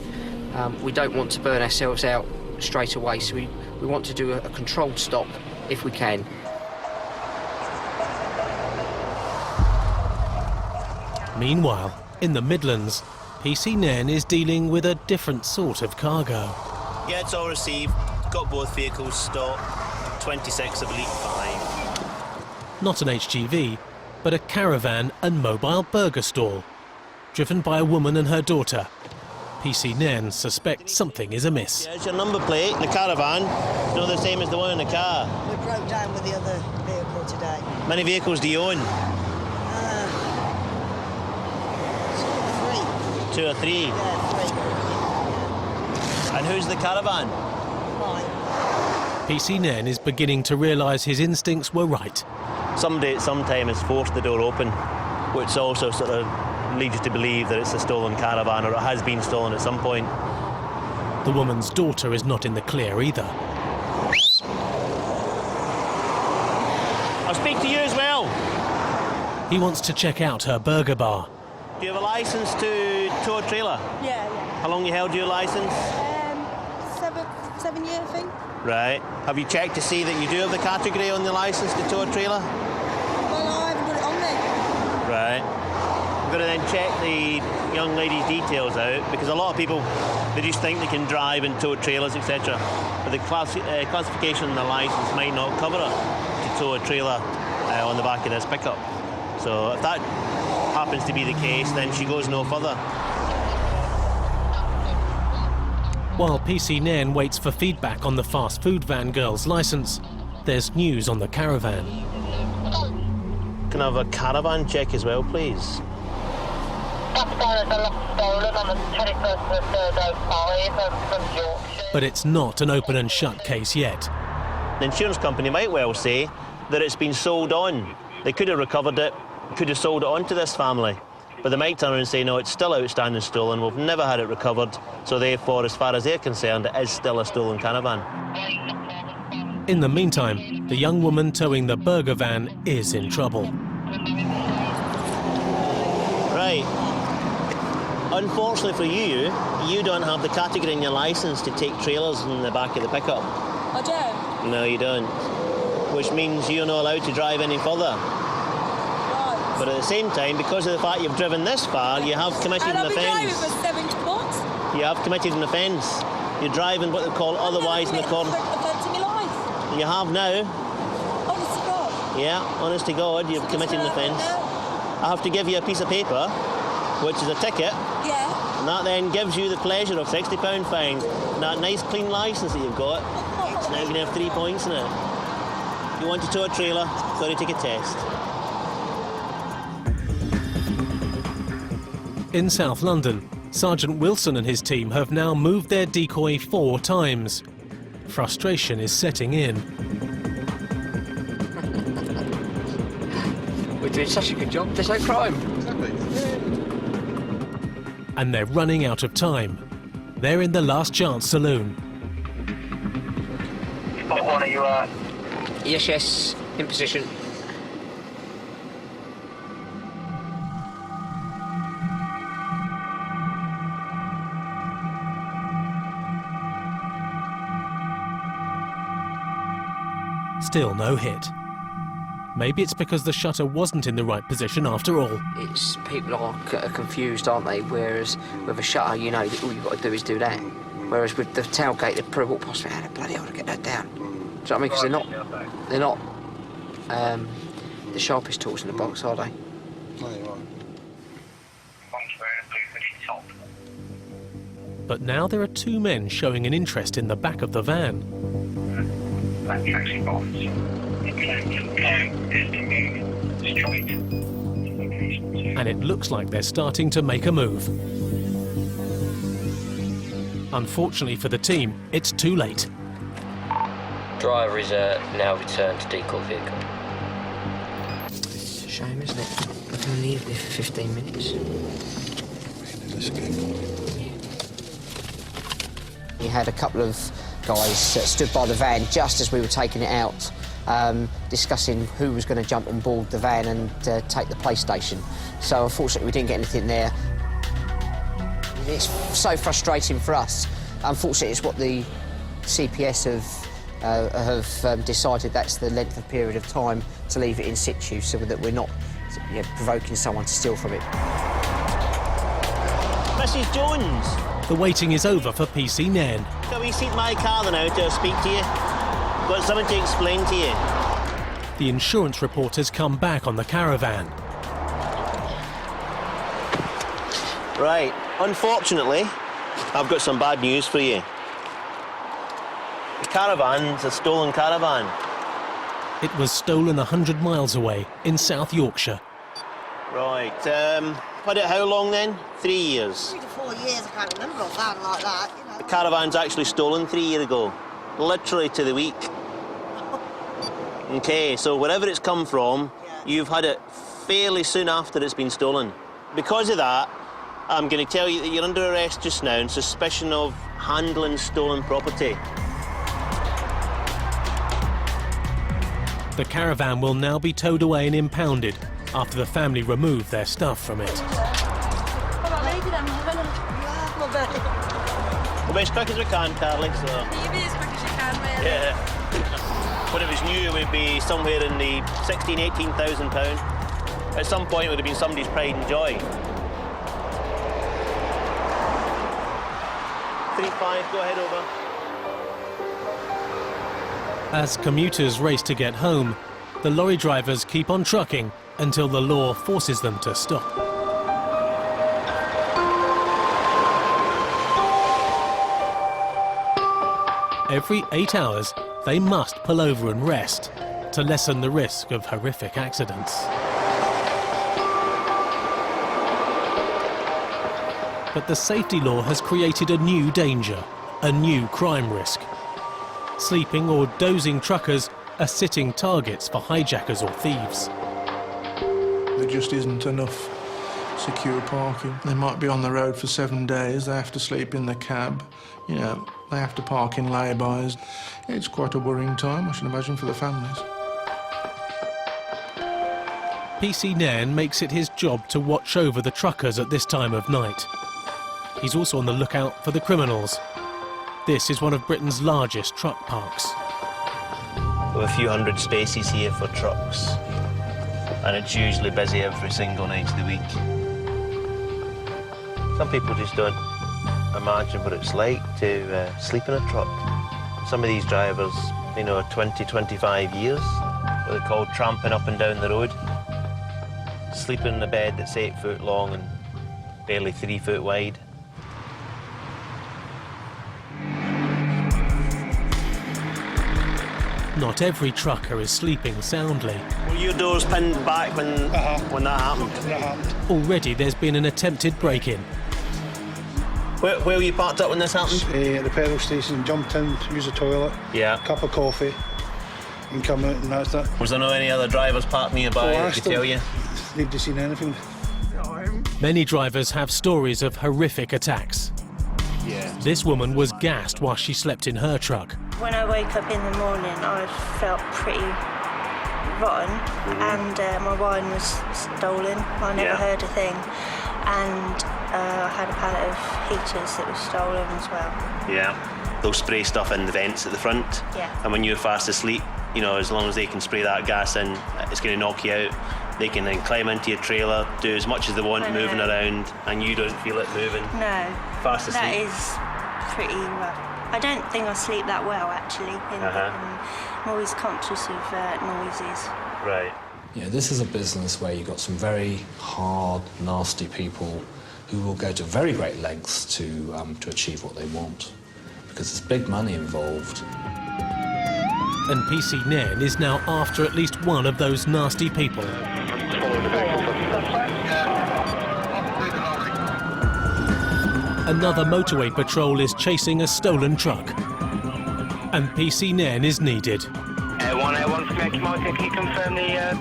[SPEAKER 21] We don't want to burn ourselves out straight away, so we want to do a controlled stop if we can.
[SPEAKER 1] Meanwhile, in the Midlands, PC Nairn is dealing with a different sort of cargo.
[SPEAKER 20] Yeah, it's all received. Got both vehicles stopped. 26 Oblique 5.
[SPEAKER 1] Not an HGV, but a caravan and mobile burger stall, driven by a woman and her daughter. PC Nairn suspects something is amiss.
[SPEAKER 20] Yeah, it's your number plate, the caravan. It's not the same as the one in the car.
[SPEAKER 14] We broke down with the other vehicle today.
[SPEAKER 20] How many vehicles do you own?
[SPEAKER 14] 3.
[SPEAKER 20] 2 or 3?
[SPEAKER 14] Yeah, 3.
[SPEAKER 20] And who's the caravan?
[SPEAKER 14] Mine.
[SPEAKER 1] PC Nairn is beginning to realise his instincts were right.
[SPEAKER 20] Somebody at some time has forced the door open, which also sort of leads you to believe that it's a stolen caravan, or it has been stolen at some point.
[SPEAKER 1] The woman's daughter is not in the clear either.
[SPEAKER 20] I'll speak to you as well.
[SPEAKER 1] He wants to check out her burger bar.
[SPEAKER 20] Do you have a licence to tow a trailer?
[SPEAKER 14] Yeah.
[SPEAKER 20] How long you held your licence?
[SPEAKER 14] 7 year thing.
[SPEAKER 20] Right. Have you checked to see that you do have the category on the licence to tow a trailer?
[SPEAKER 14] Well, I haven't got it on there.
[SPEAKER 20] Right. I'm going to then check the young lady's details out, because a lot of people, they just think they can drive and tow trailers, etc. But the classification on the licence might not cover her to tow a trailer on the back of this pickup. So if that happens to be the case, then she goes no further.
[SPEAKER 1] While PC Nairn waits for feedback on the fast food van girl's licence, there's news on the caravan.
[SPEAKER 20] Can I have a caravan check as well, please?
[SPEAKER 1] But it's not an open and shut case yet.
[SPEAKER 20] The insurance company might well say that it's been sold on. They could have recovered it, could have sold it on to this family. But they might turn around and say, no, it's still outstanding stolen, we've never had it recovered, so therefore, as far as they're concerned, it is still a stolen caravan.
[SPEAKER 1] In the meantime, the young woman towing the burger van is in trouble.
[SPEAKER 20] Right. Unfortunately for you, you don't have the category in your licence to take trailers in the back of the pickup.
[SPEAKER 14] I don't?
[SPEAKER 20] No, you don't. Which means you're not allowed to drive any further.
[SPEAKER 14] Right.
[SPEAKER 20] But at the same time, because of the fact you've driven this far, you have committed an offence.
[SPEAKER 14] And I've been driving for 70 months.
[SPEAKER 20] You have committed an offence. You're driving what they call otherwise in the corner.
[SPEAKER 14] Offence in my life.
[SPEAKER 20] You have now.
[SPEAKER 14] Honest to God.
[SPEAKER 20] Yeah, honest to God, you've committed an offence. I have to give you a piece of paper, which is a ticket.
[SPEAKER 14] Yeah.
[SPEAKER 20] And that then gives you the pleasure of £60 fine. And that nice clean licence that you've got, it's now going to have 3 points in it. If you want to tow a trailer, got to take a test.
[SPEAKER 1] In South London, Sergeant Wilson and his team have now moved their decoy 4 times. Frustration is setting in.
[SPEAKER 21] We're doing such a good job, there's no crime.
[SPEAKER 1] And they're running out of time. They're in the Last Chance saloon.
[SPEAKER 21] Spot 1, are you Yes, in position.
[SPEAKER 1] Still no hit. Maybe it's because the shutter wasn't in the right position after all.
[SPEAKER 21] It's people are confused, aren't they? Whereas with a shutter, you know, all you've got to do is do that. Whereas with the tailgate, they've probably walked past me, how the bloody hell to get that down? Do you know what I mean? Because they're not the sharpest tools in the box, are they?
[SPEAKER 1] But now there are 2 men showing an interest in the back of the van.
[SPEAKER 4] That taxi box.
[SPEAKER 1] And it looks like they're starting to make a move. Unfortunately for the team, it's too late.
[SPEAKER 21] Driver is now returned to decoy vehicle. It's a shame, isn't it? I've been leaving there for 15 minutes. You had a couple of guys that stood by the van just as we were taking it out, discussing who was going to jump on board the van and take the PlayStation. So unfortunately we didn't get anything there. It's so frustrating for us. Unfortunately it's what the CPS have decided that's the length of period of time to leave it in situ so that we're not provoking someone to steal from it.
[SPEAKER 20] Mrs Jones!
[SPEAKER 1] The waiting is over for PC Nairn.
[SPEAKER 20] Can we seat my car now to speak to you? Got something to explain to you.
[SPEAKER 1] The insurance report has come back on the caravan.
[SPEAKER 20] Right, unfortunately, I've got some bad news for you. The caravan's a stolen caravan.
[SPEAKER 1] It was stolen 100 miles away in South Yorkshire.
[SPEAKER 20] Right, had it how long then? 3 years.
[SPEAKER 14] 3 to 4 years, I can't remember a van like that. You know.
[SPEAKER 20] The caravan's actually stolen 3 years ago. Literally to the week. Okay, so wherever it's come from, you've had it fairly soon after it's been stolen. Because of that, I'm going to tell you that you're under arrest just now on suspicion of handling stolen property.
[SPEAKER 1] The caravan will now be towed away and impounded after the family remove their stuff from it.
[SPEAKER 20] We'll be as quick as we can, Carly, so...
[SPEAKER 14] You be as quick as you can, really.
[SPEAKER 20] Yeah. When it was new, it would be somewhere in the £16,000, £18,000. At some point, it would have been somebody's pride and joy. 3-5, go ahead, over.
[SPEAKER 1] As commuters race to get home, the lorry drivers keep on trucking until the law forces them to stop. Every 8 hours, they must pull over and rest to lessen the risk of horrific accidents. But the safety law has created a new danger, a new crime risk. Sleeping or dozing truckers are sitting targets for hijackers or thieves.
[SPEAKER 18] There just isn't enough secure parking. They might be on the road for 7 days, they have to sleep in the cab. You know, They have to park in lay-bys. It's quite a worrying time, I should imagine, for the families.
[SPEAKER 1] PC Nairn makes it his job to watch over the truckers at this time of night. He's also on the lookout for the criminals. This is one of Britain's largest truck parks.
[SPEAKER 20] We have a few hundred spaces here for trucks, and it's usually busy every single night of the week. Some people just don't imagine what it's like to sleep in a truck. Some of these drivers, you know, 20, 25 years, what they call tramping up and down the road, sleeping in a bed that's 8 foot long and barely 3 foot wide.
[SPEAKER 1] Not every trucker is sleeping soundly.
[SPEAKER 20] Were your doors pinned back when that happened?
[SPEAKER 1] Already there's been an attempted break-in.
[SPEAKER 20] Where were you parked up when this happened?
[SPEAKER 8] At the petrol station, jumped in, used the toilet, cup of coffee, and come out, and that's that.
[SPEAKER 20] Was there no any other drivers parked nearby that could tell you?
[SPEAKER 8] They'd seen anything.
[SPEAKER 1] Many drivers have stories of horrific attacks. This woman was gassed while she slept in her truck.
[SPEAKER 13] When I woke up in the morning, I felt pretty rotten, and my wine was stolen. I never heard a thing, and I had a pallet of heaters that was stolen as well.
[SPEAKER 20] Yeah. They'll spray stuff in the vents at the front.
[SPEAKER 13] Yeah.
[SPEAKER 20] And when you're fast asleep, you know, as long as they can spray that gas in, it's going to knock you out. They can then climb into your trailer, do as much as they want, moving around, and you don't feel it moving.
[SPEAKER 13] No.
[SPEAKER 20] Fast asleep.
[SPEAKER 13] That is pretty rough. I don't think I sleep that well, actually. I'm always conscious of noises.
[SPEAKER 20] Right.
[SPEAKER 23] Yeah, this is a business where you've got some very hard, nasty people who will go to very great lengths to achieve what they want, because there's big money involved.
[SPEAKER 1] And PC Nairn is now after at least one of those nasty people. Another motorway patrol is chasing a stolen truck. And PC Nairn is needed.
[SPEAKER 4] 101 from can you confirm the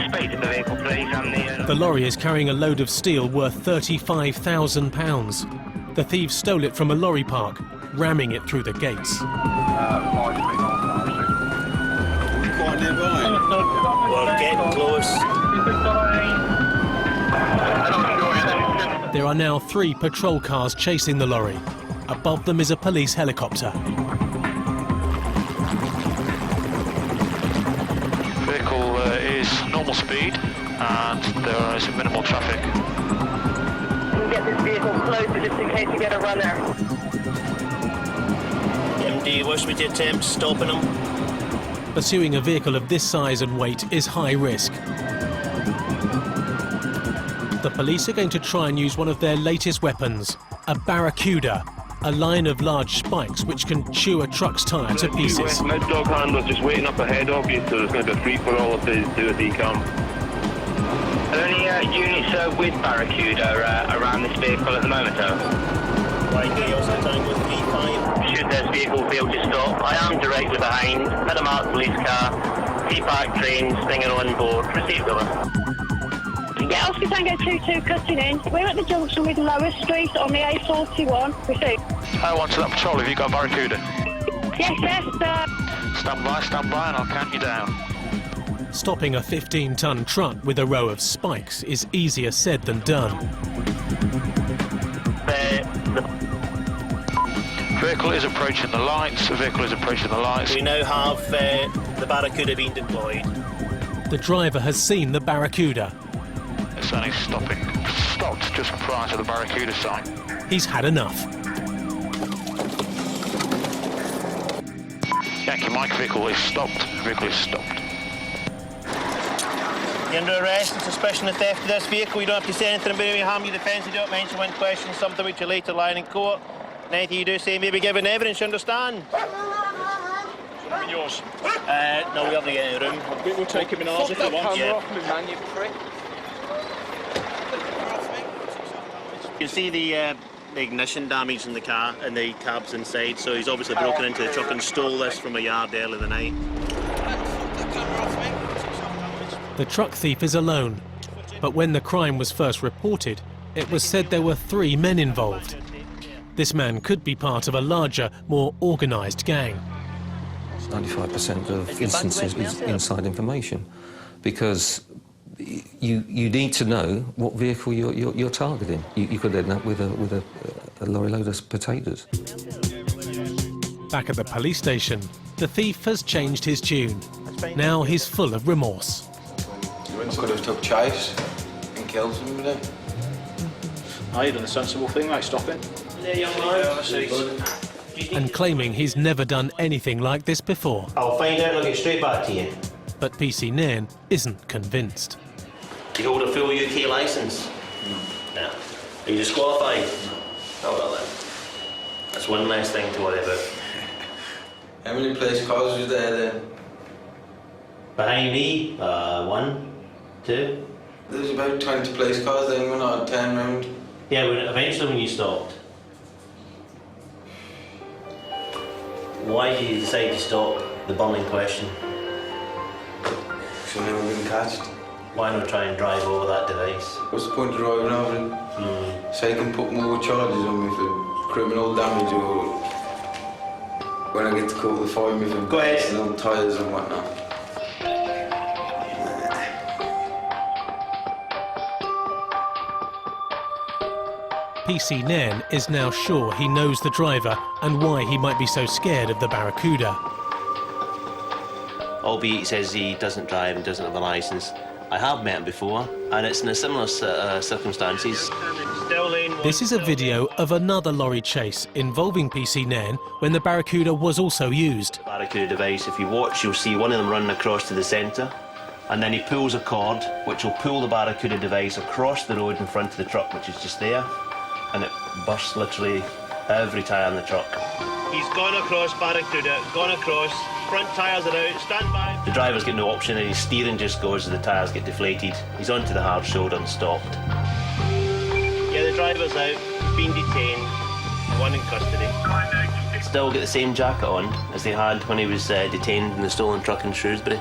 [SPEAKER 4] speed of the vehicle, please? And
[SPEAKER 1] The lorry is carrying a load of steel worth £35,000. The thieves stole it from a lorry park, ramming it through the gates.
[SPEAKER 20] Quite nearby. We're getting close.
[SPEAKER 1] There are now 3 patrol cars chasing the lorry. Above them is a police helicopter.
[SPEAKER 24] Vehicle is normal speed and there is minimal traffic.
[SPEAKER 4] We'll get this vehicle closer just in case you get a runner.
[SPEAKER 20] Do you wish me to attempt stopping them?
[SPEAKER 1] Pursuing a vehicle of this size and weight is high risk. The police are going to try and use one of their latest weapons, a barracuda, a line of large spikes which can chew a truck's tyre to pieces.
[SPEAKER 4] Mid dog handlers just waiting up ahead of you, so there's going to be a free-for-all if they do a decamp. Are there any units with barracuda around this vehicle at the moment,
[SPEAKER 20] Should
[SPEAKER 4] this vehicle be able to stop, I am direct with a hind, at a marked police car, T-Park train, Stinger on board, proceed with us.
[SPEAKER 25] Yeah, Oscar Tango 22 cutting in. We're at the junction with Lower Street on the A41. Proceed.
[SPEAKER 24] I want to that patrol, have you got barracuda?
[SPEAKER 25] Yes, sir.
[SPEAKER 24] Stand by and I'll count you down.
[SPEAKER 1] Stopping a 15-ton truck with a row of spikes is easier said than done.
[SPEAKER 24] Vehicle is approaching the lights. The vehicle is approaching the lights.
[SPEAKER 20] We now have the barracuda being deployed.
[SPEAKER 1] The driver has seen the barracuda.
[SPEAKER 24] It's only stopped just prior to the barracuda sign.
[SPEAKER 1] He's had enough.
[SPEAKER 24] Yankee Mike, vehicle is stopped. Vehicle is stopped.
[SPEAKER 20] You're under arrest on suspicion of theft of this vehicle. You don't have to say anything about any harm your defence. You don't mention when questioned something which you later line in court. And anything you do say may be given evidence, you understand?
[SPEAKER 4] Yours?
[SPEAKER 20] No, we have to get in the room.
[SPEAKER 4] We'll take him in ours if you want.
[SPEAKER 20] Yeah.
[SPEAKER 4] Off me, man, you prick.
[SPEAKER 20] You can see the ignition damage in the car and the cabs inside, so he's obviously broken into the truck and stole this from a yard early in the night.
[SPEAKER 1] The truck thief is alone, but when the crime was first reported, it was said there were 3 men involved. This man could be part of a larger, more organised gang.
[SPEAKER 2] 95% of instances is inside information, because you need to know what vehicle you're targeting. You could end up with a lorry load of potatoes.
[SPEAKER 1] Back at the police station, the thief has changed his tune. Now he's full of remorse.
[SPEAKER 6] I could have took chase and killed somebody.
[SPEAKER 11] Oh, you've done a sensible thing, like stopping.
[SPEAKER 1] And claiming he's never done anything like this before.
[SPEAKER 20] I'll find out and I'll get straight back to you.
[SPEAKER 1] But PC Nairn isn't convinced.
[SPEAKER 20] Do you hold a full UK licence? No. Are you disqualified? Oh well then. That's one less thing to worry about.
[SPEAKER 6] How many police cars was there then?
[SPEAKER 20] Behind me, 1, 2.
[SPEAKER 6] There's about 20 police cars then when I turned round.
[SPEAKER 20] Yeah, but eventually when you stopped. Why did you decide to stop? The burning question.
[SPEAKER 6] Because I've never been catched.
[SPEAKER 20] Why not try and drive over that device?
[SPEAKER 6] What's the point of driving over it? So you can put more charges on me for criminal damage, or when I get to call the fire me for busting on tyres and whatnot.
[SPEAKER 1] PC Nairn is now sure he knows the driver and why he might be so scared of the Barracuda.
[SPEAKER 20] Albeit he says he doesn't drive and doesn't have a licence. I have met him before, and it's in a similar circumstances.
[SPEAKER 1] This is a video of another lorry chase involving PC Nairn when the Barracuda was also used.
[SPEAKER 20] Barracuda device, if you watch, you'll see one of them running across to the centre, and then he pulls a cord which will pull the Barracuda device across the road in front of the truck, which is just there, and it bursts literally every tyre on the truck. He's gone across Barracuda, gone across, front tyres are out, stand by. The driver's got no option and his steering just goes as the tyres get deflated. He's onto the hard shoulder and stopped. Yeah, the driver's out, he's been detained, one in custody. Still got the same jacket on as they had when he was detained in the stolen truck in Shrewsbury.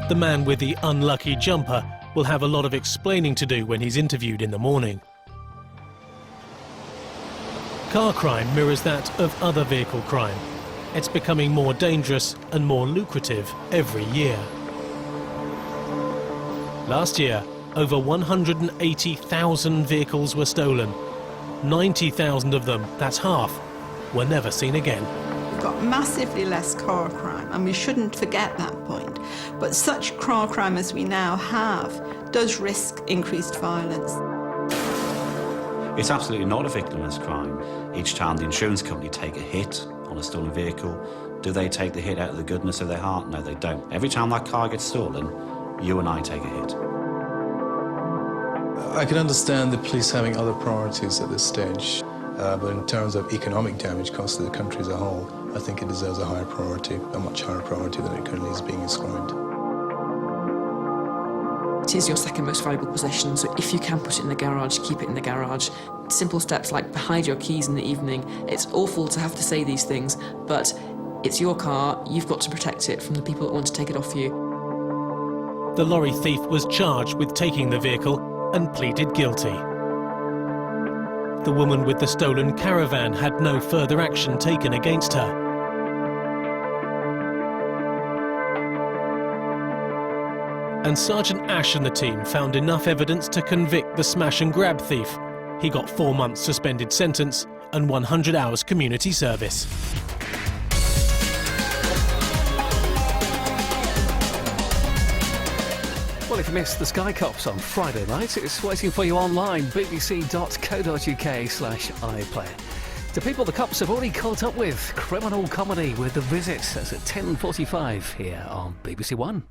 [SPEAKER 1] The man with the unlucky jumper will have a lot of explaining to do when he's interviewed in the morning. Car crime mirrors that of other vehicle crime. It's becoming more dangerous and more lucrative every year. Last year, over 180,000 vehicles were stolen. 90,000 of them, that's half, were never seen again.
[SPEAKER 10] We've got massively less car crime, and we shouldn't forget that point. But such car crime as we now have does risk increased violence.
[SPEAKER 5] It's absolutely not a victimless crime. Each time the insurance company take a hit on a stolen vehicle, do they take the hit out of the goodness of their heart? No, they don't. Every time that car gets stolen, you and I take a hit.
[SPEAKER 12] I can understand the police having other priorities at this stage, but in terms of economic damage cost to the country as a whole, I think it deserves a higher priority, a much higher priority than it currently is being ascribed.
[SPEAKER 7] It is your second most valuable possession, so if you can put it in the garage, keep it in the garage. Simple steps like hide your keys in the evening. It's awful to have to say these things, but it's your car, you've got to protect it from the people that want to take it off you.
[SPEAKER 1] The lorry thief was charged with taking the vehicle and pleaded guilty. The woman with the stolen caravan had no further action taken against her. And Sergeant Ash and the team found enough evidence to convict the smash and grab thief. He got 4 months suspended sentence and 100 hours community service.
[SPEAKER 15] Well, if you missed the Sky Cops on Friday night, it's waiting for you online, bbc.co.uk/iPlayer. To people the cops have already caught up with, criminal comedy with The Visit. That's at 10:45 here on BBC One.